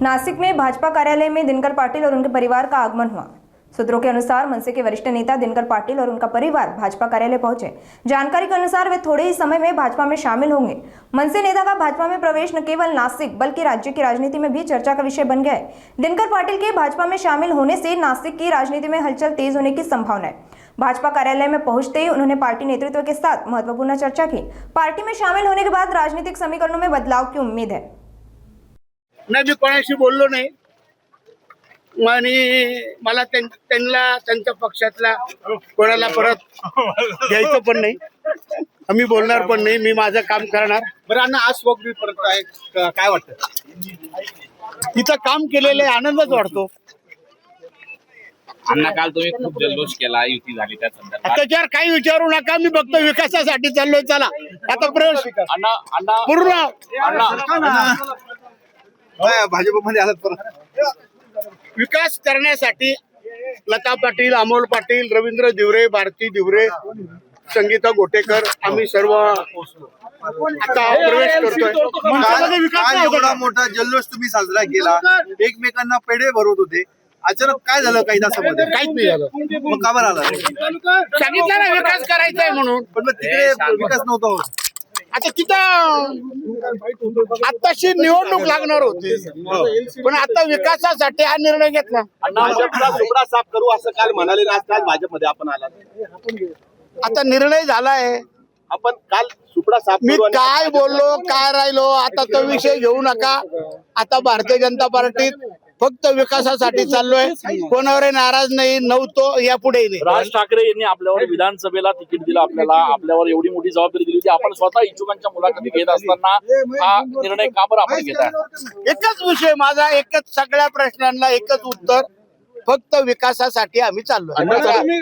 नासिक में भाजपा कार्यालय में दिनकर पाटिल और उनके परिवार का आगमन हुआ। सूत्रों के अनुसार मनसे के वरिष्ठ नेता दिनकर पाटिल और उनका परिवार भाजपा कार्यालय पहुंचे। जानकारी के अनुसार वे थोड़े ही समय में भाजपा में शामिल होंगे। मनसे नेता का भाजपा में प्रवेश न केवल नासिक बल्कि राज्य की राजनीति में भी चर्चा का विषय बन गया है। दिनकर पाटिल के भाजपा में शामिल होने से नासिक की राजनीति में हलचल तेज होने की संभावना है। भाजपा कार्यालय में पहुंचते ही उन्होंने पार्टी नेतृत्व के साथ महत्वपूर्ण चर्चा की। पार्टी में शामिल होने के बाद राजनीतिक समीकरणों में बदलाव की उम्मीद है। नाही, मी कोणाशी बोललो नाही आणि मला त्यांच्या पक्षातला कोणाला परत घ्यायचं पण नाही, आम्ही बोलणार पण नाही, मी माझं काम करणार। बरं अण्णा, आज स्वप्न मी परत आहे, काय वाटतं? तिथं काम केलेले आनंदच वाटतो। अण्णा, काल तुम्ही खूप जल्लोष केला, युती झाली त्या संदर्भात। त्याच्यावर काही विचारू नका, मी फक्त विकासासाठी चाललोय। चला आता प्रवेश अण्णा पूर्ण भाजपमध्ये आलात परत? विकास करण्यासाठी लता पाटील, अमोल पाटील, रवींद्र दिवरे, भारती दिवरे, संगीता गोटेकर आम्ही सर्व आता प्रवेश करतोय। काल एवढा मोठा जल्लोष तुम्ही साजरा केला, एकमेकांना पेढे भरवत होते, अचानक काय झालं काही तासामध्ये? काहीच नाही झालं। मग का बरं आला? सांगितलं ना विकास करायचा आहे म्हणून। पण मग तिकडे विकास नव्हता होत। आता तिथं आताशी निवडणूक लागणार होती, पण आता विकासासाठी हा निर्णय घेतला। भाजपचा सुपडा साफ करू असं काल म्हणाले, आज भाजपमध्ये आपण आलात। आता निर्णय झालाय। आपण काल सुपडा साफ मी करू आणि काय बोललो काय राहिलो आता तो विषय घेऊ नका। आता भारतीय जनता पार्टीत फक्त विकासासाठी चाललोय, कोणावर नाराज नाही, नव्हतो, यापुढे नाही। राज ठाकरे यांनी आपल्यावर विधानसभेला तिकीट दिलं, आपल्यावर एवढी मोठी जबाबदारी दिली होती। आपण स्वतः इच्छुकांच्या मुलाखती घेत असताना हा निर्णय का बरं आपण घेत आहे? एकच विषय माझा, एकच, सगळ्या प्रश्नांना एकच उत्तर, फक्त विकासासाठी आम्ही चाललोय।